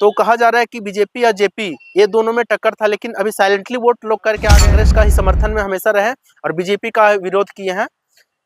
तो कहा जा रहा है कि बीजेपी या जेपी ये दोनों में टक्कर था, लेकिन अभी साइलेंटली वोट लोग करके कांग्रेस का ही समर्थन में हमेशा रहे और बीजेपी का विरोध किए हैं।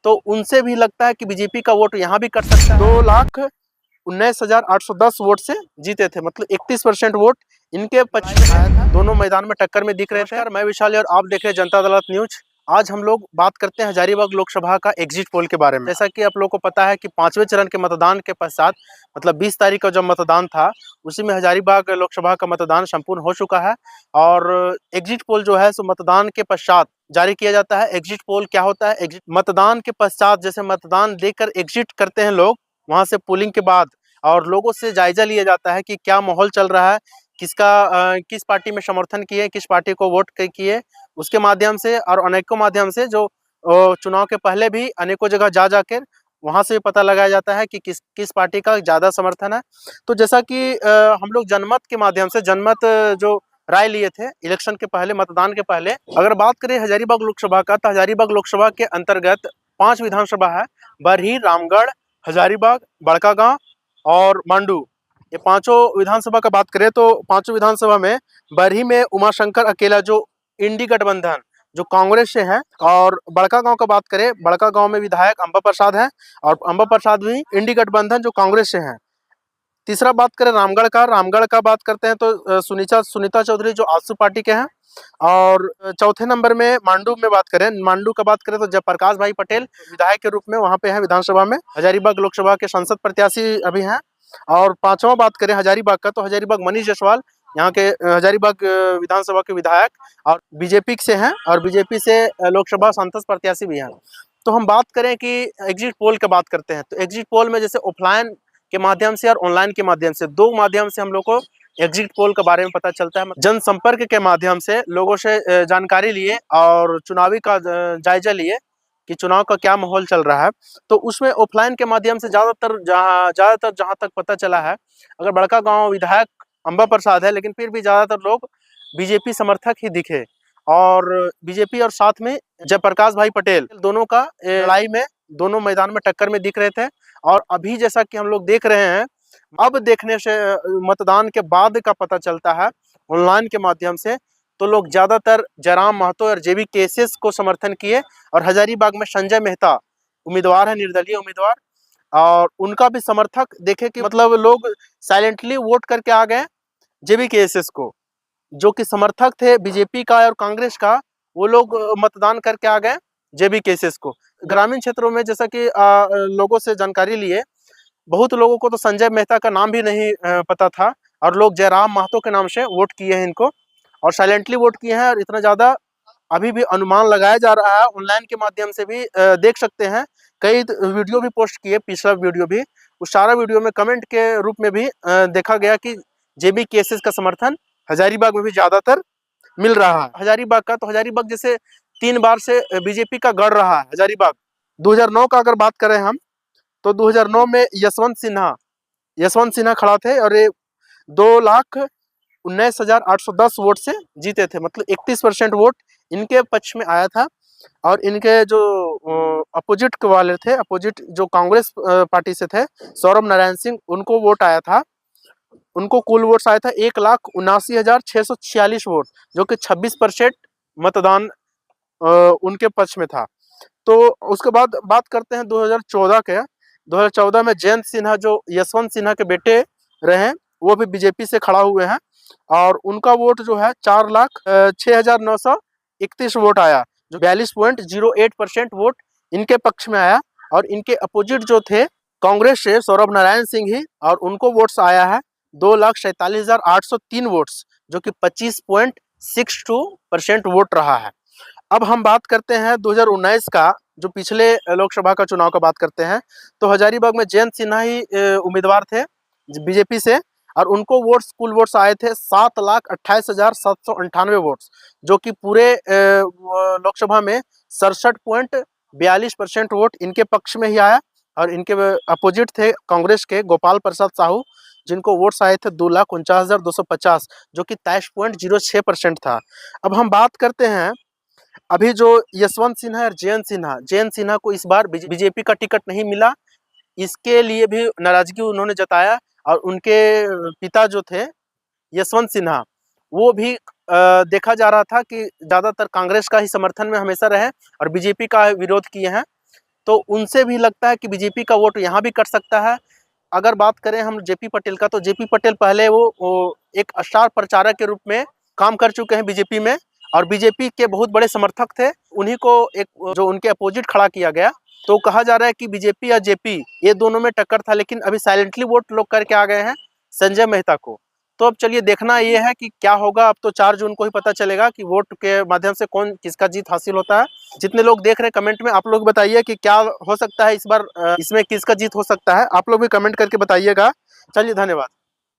तो उनसे भी लगता है कि बीजेपी का वोट यहाँ भी कर सकता है। 2,19,810 वोट से जीते थे, मतलब 31% वोट इनके पक्ष में आया था। दोनों मैदान में टक्कर में दिख रहे थे। मैं विशाली और आप देख रहे हैं जनता अदालत न्यूज। आज हम लोग बात करते हैं हजारीबाग लोकसभा का एग्जिट पोल के बारे में। जैसा कि आप लोगों को पता है कि 5वें चरण के मतदान के पश्चात, मतलब 20 तारीख का जब मतदान था, उसी में हजारीबाग लोकसभा का मतदान संपूर्ण हो चुका है। और एग्जिट पोल जो है सो मतदान के पश्चात जारी किया जाता है। एग्जिट पोल क्या होता है? एग्जिट मतदान के पश्चात, जैसे मतदान देकर एग्जिट करते हैं लोग वहां से पोलिंग के बाद, और लोगों से जायजा लिया जाता है कि क्या माहौल चल रहा है, किस पार्टी में समर्थन किए, किस पार्टी को वोट किए। उसके माध्यम से और अनेकों माध्यम से जो चुनाव के पहले भी अनेकों जगह जाकर वहां से पता लगाया जाता है कि किस पार्टी का ज्यादा समर्थन है। तो जैसा कि हम लोग जनमत के माध्यम से जो राय लिए थे इलेक्शन के पहले, मतदान के पहले, अगर बात करें हजारीबाग लोकसभा का, तो हजारीबाग लोकसभा के अंतर्गत 5 विधानसभा है। बरही, रामगढ़, हजारीबाग, बड़कागांव और मांडू। ये पांचों विधानसभा का बात करें तो पांचों विधानसभा में बरही में उमाशंकर अकेला जो इंडी गठबंधन जो कांग्रेस से है, और बड़कागांव का बात करें, बड़कागांव में विधायक अंबा प्रसाद है और अंबा प्रसाद भी इंडी गठबंधन जो कांग्रेस से है। तीसरा बात करें रामगढ़ का बात करते हैं तो सुनीता चौधरी जो आजसू पार्टी के हैं। और चौथे नंबर में मांडू का बात करें तो जयप्रकाश भाई पटेल विधायक के रूप में वहां पे है विधानसभा में, हजारीबाग लोकसभा के संसद प्रत्याशी अभी हैं। और पांचवा बात करें हजारीबाग का, तो हजारीबाग मनीष जायसवाल यहाँ के हजारीबाग विधानसभा के विधायक और बीजेपी से हैं, और बीजेपी से लोकसभा सांसद प्रत्याशी भी हैं। तो हम बात करें कि एग्जिट पोल की बात करते हैं, तो एग्जिट पोल में जैसे ऑफलाइन के माध्यम से और ऑनलाइन के माध्यम से, दो माध्यम से हम लोग को एग्जिट पोल के बारे में पता चलता है। जनसंपर्क के माध्यम से लोगों से जानकारी लिए और चुनावी का जायजा लिए कि चुनाव का क्या माहौल चल रहा है। तो उसमें ऑफलाइन के माध्यम से ज्यादातर जहां तक पता चला है, अगर बड़कागांव विधायक अंबा प्रसाद है, लेकिन फिर भी ज्यादातर लोग बीजेपी समर्थक ही दिखे। और बीजेपी और साथ में जयप्रकाश भाई पटेल, दोनों का लड़ाई में, दोनों मैदान में टक्कर में दिख रहे थे। और अभी जैसा कि हम लोग देख रहे हैं, अब देखने से मतदान के बाद का पता चलता है ऑनलाइन के माध्यम से, तो लोग ज्यादातर जयराम महतो और जेबी केसेस को समर्थन किए। और हजारीबाग में संजय मेहता उम्मीदवार है, निर्दलीय उम्मीदवार, और उनका भी समर्थक देखे कि मतलब लोग साइलेंटली वोट करके आ गए जेबी केसेस को। जो कि समर्थक थे बीजेपी का और कांग्रेस का, वो लोग मतदान करके आ गए जेबी केसेस को। ग्रामीण क्षेत्रों में जैसा कि लोगों से जानकारी लिए, बहुत लोगों को तो संजय मेहता का नाम भी नहीं पता था, और लोग जयराम महतो के नाम से वोट किए हैं इनको, और साइलेंटली वोट किए हैं। और इतना ज्यादा अभी भी अनुमान लगाया जा रहा है, ऑनलाइन के माध्यम से भी देख सकते हैं। कई वीडियो भी पोस्ट किए, पिछला वीडियो भी, उस सारा वीडियो में कमेंट के रूप में भी देखा गया कि जेबी केसेस का समर्थन हजारीबाग में भी ज्यादातर मिल रहा है। हजारीबाग का, तो हजारीबाग जैसे 3 बार से बीजेपी का गढ़ रहा है हजारीबाग। 2009 का अगर बात करें हम, तो 2009 में यशवंत सिन्हा खड़ा थे, और ये 2,19,810 वोट से जीते थे, मतलब 31% वोट इनके पक्ष में आया था। और इनके जो अपोजिट वाले थे, अपोजिट जो कांग्रेस पार्टी से थे, सौरभ नारायण सिंह, उनको वोट आया था, उनको कुल वोट्स आया था 1,79,646 वोट, जो कि 26% मतदान उनके पक्ष में था। तो उसके बाद बात करते हैं 2014 के। 2014 में जयंत सिन्हा जो यशवंत सिन्हा के बेटे रहे, वो भी बीजेपी से खड़ा हुए हैं, और उनका वोट जो है 4,06,931 वोट आया, जो 42.08% वोट इनके पक्ष में आया। और इनके अपोजिट जो थे कांग्रेस से सौरभ नारायण सिंह ही, और उनको वोट्स आया है 2,47,803 वोट्स, जो कि 25.62% वोट रहा है। अब हम बात करते हैं 2019 का, जो पिछले लोकसभा का चुनाव का बात करते हैं। तो हजारीबाग में जयंत सिन्हा ही उम्मीदवार थे बीजेपी से, और उनको कुल वोट्स आए थे 7,28,798 वोट्स, जो कि पूरे लोकसभा में 67.42% वोट इनके पक्ष में ही आया। और इनके अपोजिट थे कांग्रेस के गोपाल प्रसाद साहू, जिनको वोट्स आए थे 2,49,250, जो कि 23.06% था। अब हम बात करते हैं अभी जो यशवंत सिन्हा और जयंत सिन्हा को इस बार बीजेपी का टिकट नहीं मिला, इसके लिए भी नाराजगी उन्होंने जताया। और उनके पिता जो थे यशवंत सिन्हा, वो भी देखा जा रहा था कि ज़्यादातर कांग्रेस का ही समर्थन में हमेशा रहे और बीजेपी का विरोध किए हैं। तो उनसे भी लगता है कि बीजेपी का वोट यहाँ भी कट सकता है। अगर बात करें हम जेपी पटेल का, तो जेपी पटेल पहले वो एक स्टार प्रचारक के रूप में काम कर चुके हैं बीजेपी में और बीजेपी के बहुत बड़े समर्थक थे। उन्हीं को एक जो उनके अपोजिट खड़ा किया गया। तो कहा जा रहा है कि बीजेपी या जेपी ये दोनों में टक्कर था, लेकिन अभी साइलेंटली वोट लोग करके आ गए हैं संजय मेहता को। तो अब चलिए देखना ये है कि क्या होगा। अब तो 4 जून को ही पता चलेगा कि वोट के माध्यम से कौन किसका जीत हासिल होता है। जितने लोग देख रहे हैं कमेंट में आप लोग बताइए कि क्या हो सकता है इस बार, इसमें किसका जीत हो सकता है। आप लोग भी कमेंट करके बताइएगा। चलिए धन्यवाद।